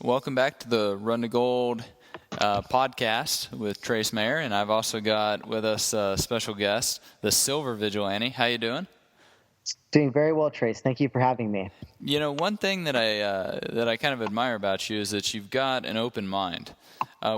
Welcome back to the Run to Gold podcast with Trace Mayer, and I've also got with us a special guest, the Silver Vigilante. How you doing? Doing very well, Trace. Thank you for having me. You know, one thing that I kind of admire about you is that you've got an open mind.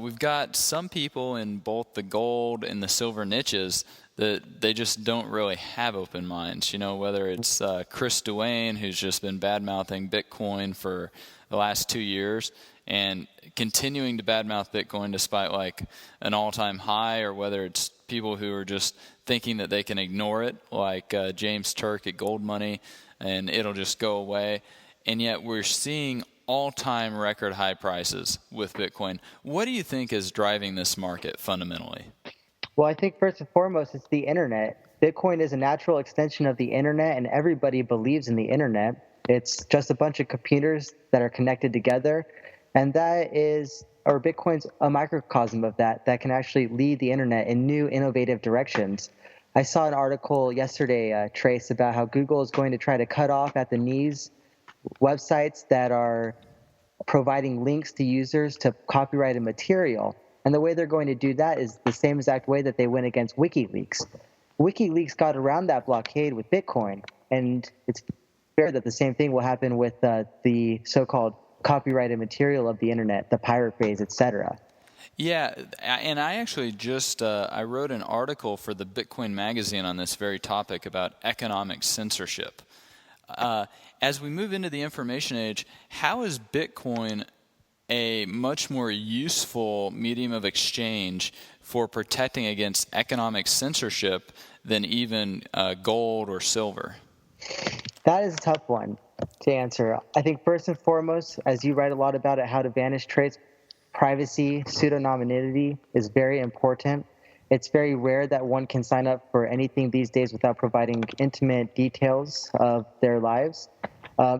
We've got some people in both the gold and the silver niches that they just don't really have open minds. You know, whether it's Chris Duane, who's just been bad-mouthing Bitcoin for the last 2 years and continuing to badmouth Bitcoin despite like an all-time high, or whether it's people who are just thinking that they can ignore it, like James Turk at Gold Money, and it'll just go away. And yet we're seeing all-time record high prices with Bitcoin. What do you think is driving this market fundamentally? Well, I think first and foremost, it's the internet. Bitcoin is a natural extension of the internet, and everybody believes in the internet. It's just a bunch of computers that are connected together, and Bitcoin's a microcosm of that can actually lead the internet in new, innovative directions. I saw an article yesterday, Trace, about how Google is going to try to cut off at the knees websites that are providing links to users to copyrighted material. And the way they're going to do that is the same exact way that they went against WikiLeaks. WikiLeaks got around that blockade with Bitcoin, and it's fair that the same thing will happen with the so-called copyrighted material of the internet, the pirate phase, etc. Yeah, and I actually just I wrote an article for the Bitcoin magazine on this very topic about economic censorship. As we move into the information age, how is Bitcoin a much more useful medium of exchange for protecting against economic censorship than even gold or silver? That is a tough one to answer. I think first and foremost, as you write a lot about it, how to banish traits, privacy, pseudonymity is very important. It's very rare that one can sign up for anything these days without providing intimate details of their lives.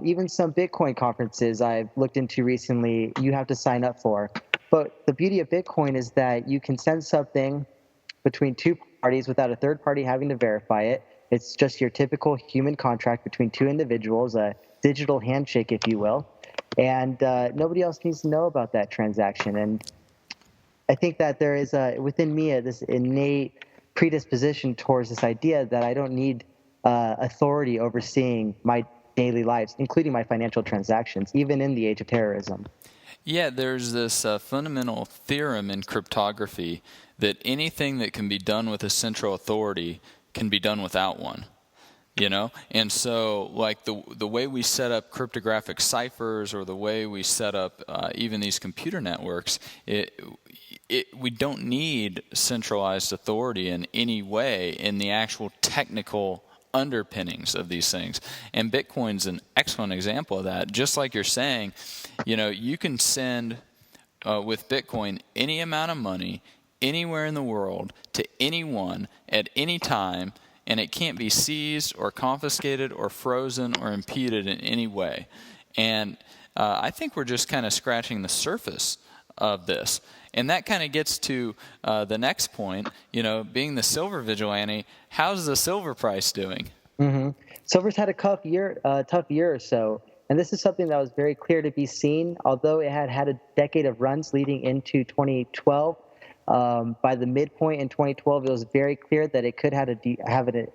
Even some Bitcoin conferences I've looked into recently, you have to sign up for. But the beauty of Bitcoin is that you can send something between two parties without a third party having to verify it. It's just your typical human contract between two individuals, a digital handshake, if you will. And nobody else needs to know about that transaction. And I think that there is within me this innate predisposition towards this idea that I don't need authority overseeing my daily lives, including my financial transactions, even in the age of terrorism. Yeah, there's this fundamental theorem in cryptography that anything that can be done with a central authority can be done without one. You know, and so like the way we set up cryptographic ciphers, or the way we set up even these computer networks, we don't need centralized authority in any way in the actual technical underpinnings of these things. And Bitcoin's an excellent example of that. Just like you're saying, you know, you can send with Bitcoin any amount of money anywhere in the world to anyone at any time, and it can't be seized or confiscated or frozen or impeded in any way. And I think we're just kind of scratching the surface of this. And that kind of gets to the next point, you know, being the silver vigilante, how's the silver price doing? Mm-hmm. Silver's had a tough year or so. And this is something that was very clear to be seen, although it had a decade of runs leading into 2012. By the midpoint in 2012, it was very clear that it could have an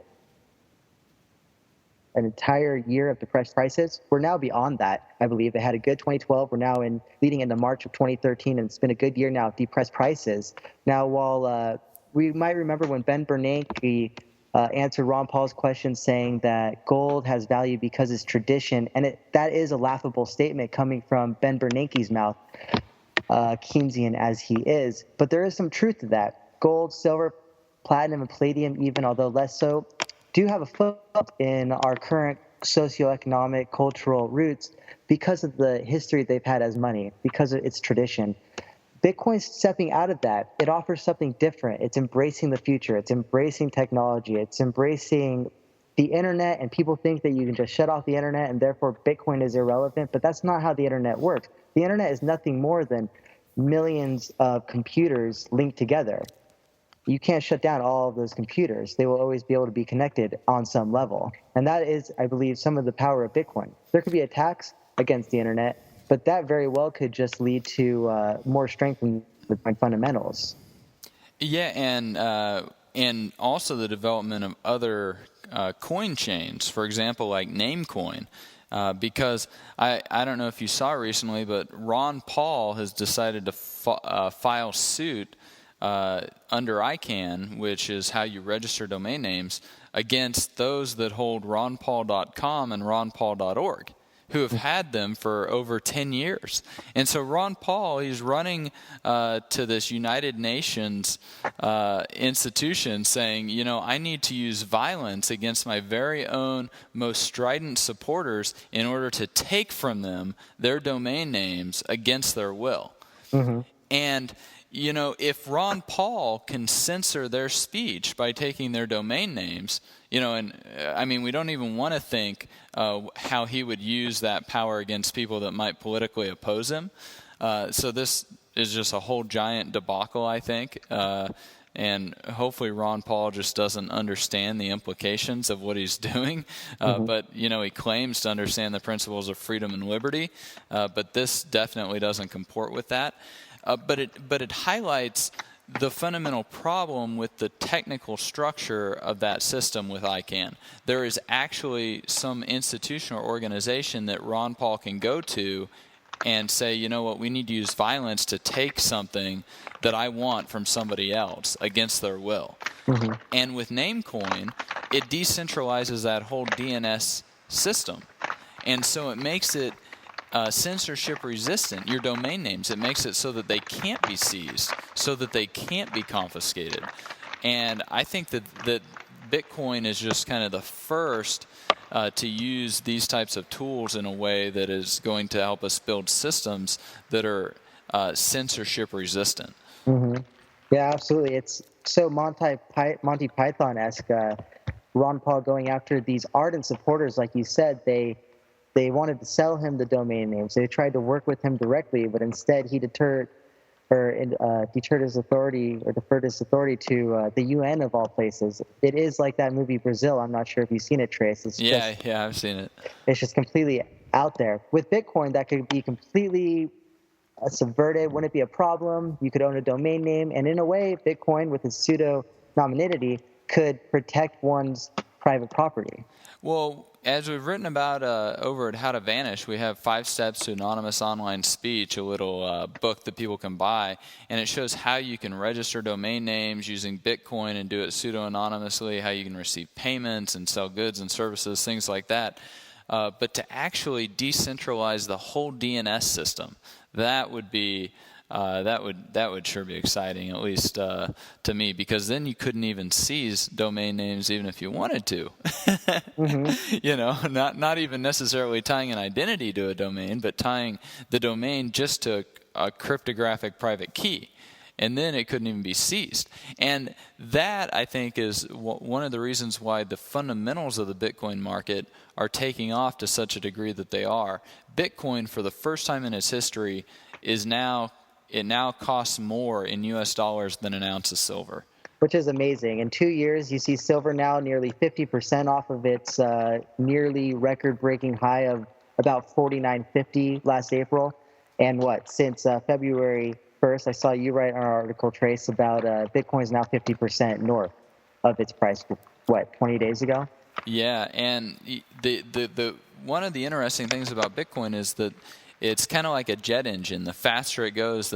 entire year of depressed prices. We're now beyond that, I believe. It had a good 2012. We're now leading into March of 2013, and it's been a good year now of depressed prices. Now, while we might remember when Ben Bernanke answered Ron Paul's question saying that gold has value because it's tradition, and that is a laughable statement coming from Ben Bernanke's mouth, Keynesian as he is. But there is some truth to that. Gold, silver, platinum, and palladium, even although less so, do have a foot in our current socioeconomic, cultural roots because of the history they've had as money, because of its tradition. Bitcoin's stepping out of that. It offers something different. It's embracing the future. It's embracing technology. It's embracing the internet, and people think that you can just shut off the internet and therefore Bitcoin is irrelevant, but that's not how the internet works. The internet is nothing more than millions of computers linked together. You can't shut down all of those computers. They will always be able to be connected on some level. And that is, I believe, some of the power of Bitcoin. There could be attacks against the internet, But that very well could just lead to more strength in the fundamentals. Yeah, and also the development of other coin chains, for example, like Namecoin. Because I don't know if you saw recently, but Ron Paul has decided to file suit under ICANN, which is how you register domain names, against those that hold ronpaul.com and ronpaul.org, who have had them for over 10 years. And so Ron Paul, he's running to this United Nations institution saying, I need to use violence against my very own most strident supporters in order to take from them their domain names against their will. Mm-hmm. And if Ron Paul can censor their speech by taking their domain names, and I mean, we don't even want to think how he would use that power against people that might politically oppose him. So this is just a whole giant debacle, I think. And hopefully Ron Paul just doesn't understand the implications of what he's doing. But, he claims to understand the principles of freedom and liberty. But this definitely doesn't comport with that. But it highlights the fundamental problem with the technical structure of that system with ICANN. There is actually some institution or organization that Ron Paul can go to and say, we need to use violence to take something that I want from somebody else against their will. Mm-hmm. And with Namecoin, it decentralizes that whole DNS system. And so it makes it censorship resistant, your domain names. It makes it so that they can't be seized, so that they can't be confiscated. And I think that Bitcoin is just kind of the first to use these types of tools in a way that is going to help us build systems that are censorship resistant. Mm-hmm. Yeah, absolutely. It's so Monty Python-esque. Ron Paul going after these ardent supporters, like you said, they wanted to sell him the domain names. They tried to work with him directly, but instead he deferred his authority to the UN of all places. It is like that movie Brazil. I'm not sure if you've seen it, Trace. Yeah, I've seen it. It's just completely out there. With Bitcoin, that could be completely subverted. Wouldn't it be a problem? You could own a domain name, and in a way, Bitcoin with its pseudo-anonymity could protect one's private property. Well, as we've written about over at How to Vanish, we have 5 Steps to Anonymous Online Speech, a little book that people can buy, and it shows how you can register domain names using Bitcoin and do it pseudo-anonymously, how you can receive payments and sell goods and services, things like that. But to actually decentralize the whole DNS system, that would be that would sure be exciting, at least to me, because then you couldn't even seize domain names even if you wanted to. Mm-hmm. Not even necessarily tying an identity to a domain, but tying the domain just to a cryptographic private key. And then it couldn't even be seized. And that, I think, is one of the reasons why the fundamentals of the Bitcoin market are taking off to such a degree that they are. Bitcoin, for the first time in its history, it now costs more in U.S. dollars than an ounce of silver. Which is amazing. In 2 years, you see silver now nearly 50% off of its nearly record-breaking high of about $49.50 last April. And since February 1st, I saw you write an article, Trace, about Bitcoin is now 50% north of its price, 20 days ago? Yeah, and the one of the interesting things about Bitcoin is that it's kind of like a jet engine. The faster it goes,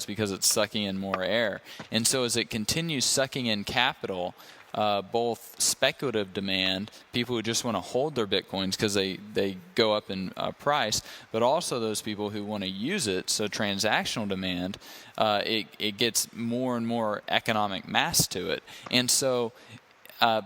because it's sucking in more air. And so as it continues sucking in capital, both speculative demand, people who just want to hold their Bitcoins because they go up in price, but also those people who want to use it, so transactional demand, it gets more and more economic mass to it. And so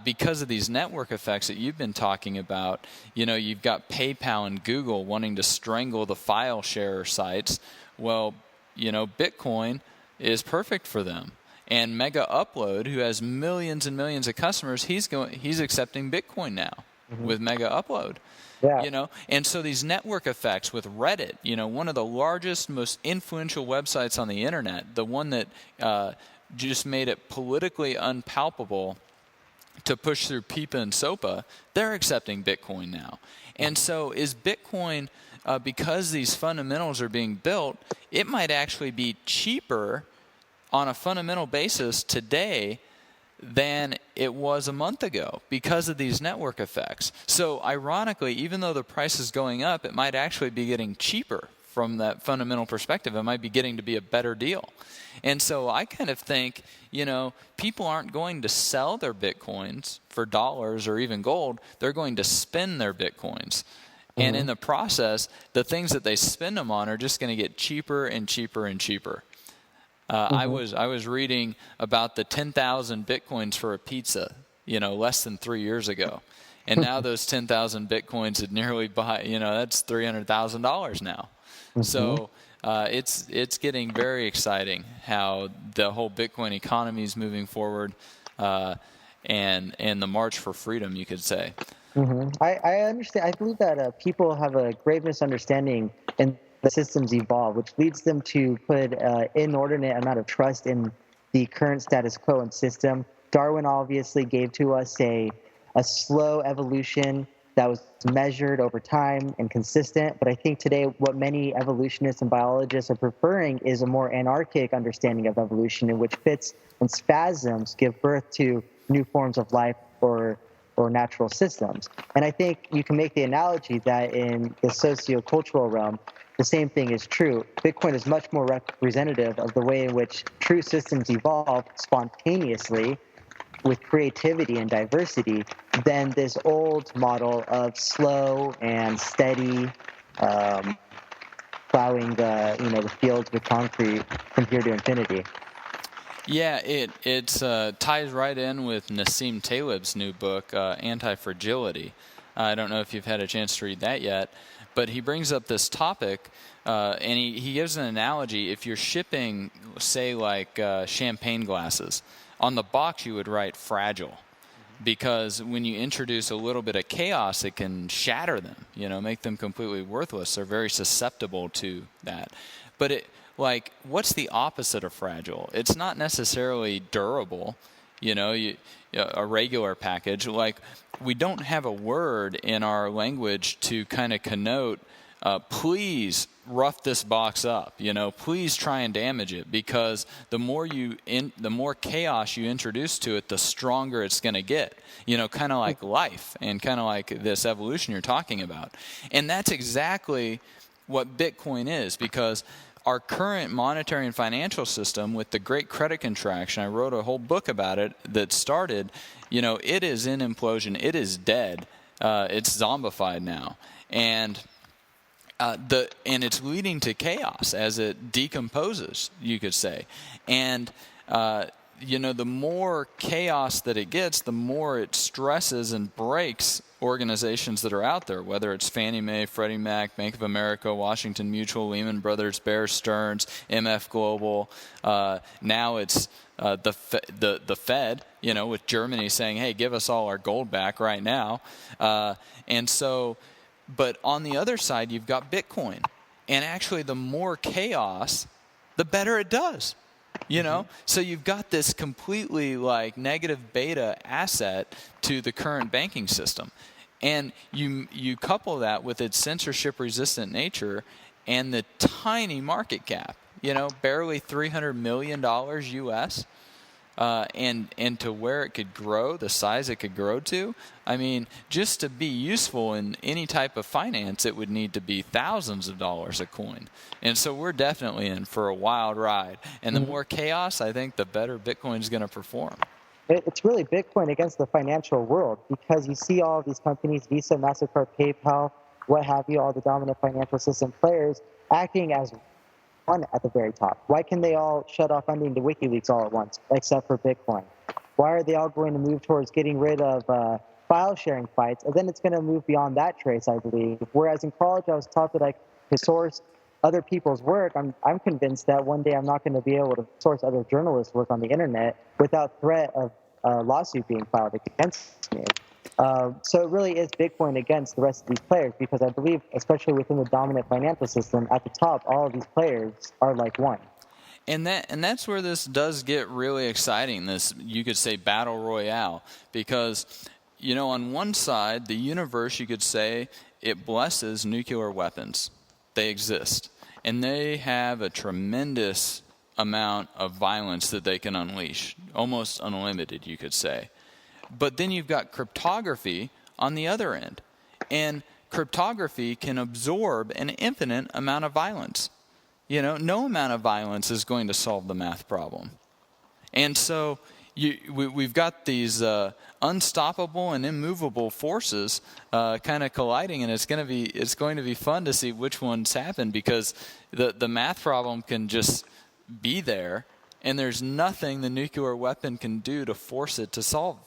because of these network effects that you've been talking about, you've got PayPal and Google wanting to strangle the file sharer sites. Well, Bitcoin is perfect for them. And Mega Upload, who has millions and millions of customers, he's accepting Bitcoin now with Mega Upload. Yeah. And so these network effects with Reddit, one of the largest, most influential websites on the internet, the one that just made it politically unpalatable to push through PIPA and SOPA, they're accepting Bitcoin now. And so is Bitcoin because these fundamentals are being built, it might actually be cheaper on a fundamental basis today than it was a month ago because of these network effects. So ironically, even though the price is going up, it might actually be getting cheaper from that fundamental perspective. It might be getting to be a better deal. And so I kind of think, people aren't going to sell their Bitcoins for dollars or even gold. They're going to spend their Bitcoins. And in the process, the things that they spend them on are just going to get cheaper and cheaper and cheaper. I was reading about the 10,000 Bitcoins for a pizza, less than 3 years ago. And now those 10,000 Bitcoins would nearly buy, that's $300,000 now. So it's getting very exciting how the whole Bitcoin economy is moving forward, and the march for freedom, you could say. I understand. I believe that people have a grave misunderstanding in the systems evolve, which leads them to put inordinate amount of trust in the current status quo and system. Darwin obviously gave to us a slow evolution that was measured over time and consistent. But I think today what many evolutionists and biologists are preferring is a more anarchic understanding of evolution, in which fits and spasms give birth to new forms of life or natural systems. And I think you can make the analogy that in the socio-cultural realm, the same thing is true. Bitcoin is much more representative of the way in which true systems evolve spontaneously with creativity and diversity than this old model of slow and steady plowing the fields with concrete from here to infinity. Yeah, it ties right in with Nassim Taleb's new book, Anti-Fragility. I don't know if you've had a chance to read that yet, but he brings up this topic, and he gives an analogy. If you're shipping, say, like champagne glasses, on the box you would write fragile, because when you introduce a little bit of chaos, it can shatter them, make them completely worthless. They're very susceptible to that. But what's the opposite of fragile? It's not necessarily durable, a regular package. We don't have a word in our language to kind of connote, please rough this box up, please try and damage it, because the more chaos you introduce to it, the stronger it's going to get, kind of like life and kind of like this evolution you're talking about. And that's exactly what Bitcoin is, because our current monetary and financial system, with the great credit contraction, I wrote a whole book about it that started, it is in implosion. It is dead. It's zombified now. And it's leading to chaos as it decomposes, you could say. And the more chaos that it gets, the more it stresses and breaks organizations that are out there, whether it's Fannie Mae, Freddie Mac, Bank of America, Washington Mutual, Lehman Brothers, Bear Stearns, MF Global. Now it's the Fed, with Germany saying, hey, give us all our gold back right now. But on the other side, you've got Bitcoin. And actually, the more chaos, the better it does. So you've got this completely negative beta asset to the current banking system. And you couple that with its censorship resistant nature and the tiny market cap, barely $300 million US. And to where it could grow, the size it could grow to, just to be useful in any type of finance, it would need to be thousands of dollars a coin. And so we're definitely in for a wild ride. And the more chaos, I think, the better Bitcoin is going to perform. It's really Bitcoin against the financial world, because you see all these companies, Visa, MasterCard, PayPal, what have you, all the dominant financial system players acting as one at the very top. Why can they all shut off funding to WikiLeaks all at once, except for Bitcoin? Why are they all going to move towards getting rid of file sharing fights? And then it's going to move beyond that trace, I believe. Whereas in college, I was taught that I could source other people's work. I'm convinced that one day I'm not going to be able to source other journalists' work on the internet without threat of a lawsuit being filed against me. So it really is Bitcoin against the rest of these players, because I believe, especially within the dominant financial system, at the top, all of these players are like one. And that's where this does get really exciting, this, you could say, battle royale, because, on one side, the universe, you could say, it blesses nuclear weapons. They exist. And they have a tremendous amount of violence that they can unleash, almost unlimited, you could say. But then you've got cryptography on the other end. And cryptography can absorb an infinite amount of violence. No amount of violence is going to solve the math problem. And so we've got these unstoppable and immovable forces kind of colliding, and it's going to be fun to see which ones happen, because the math problem can just be there, and there's nothing the nuclear weapon can do to force it to solve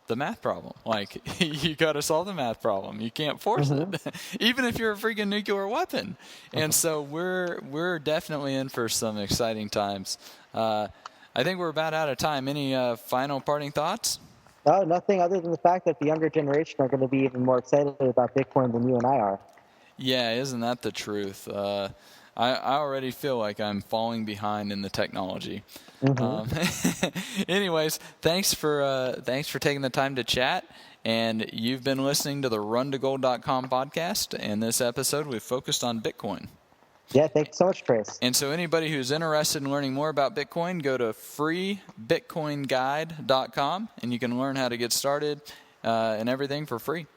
the math problem. Like, you got to solve the math problem. You can't force it, even if you're a freaking nuclear weapon. And so we're definitely in for some exciting times. I think we're about out of time. Any final parting thoughts? Oh, nothing other than the fact that the younger generation are going to be even more excited about Bitcoin than you and I are. Yeah, isn't that the truth? I already feel like I'm falling behind in the technology. Anyways, thanks for taking the time to chat. And you've been listening to the RunToGold.com podcast. And this episode, we've focused on Bitcoin. Yeah, thanks so much, Chris. And so anybody who's interested in learning more about Bitcoin, go to freebitcoinguide.com, and you can learn how to get started and everything for free.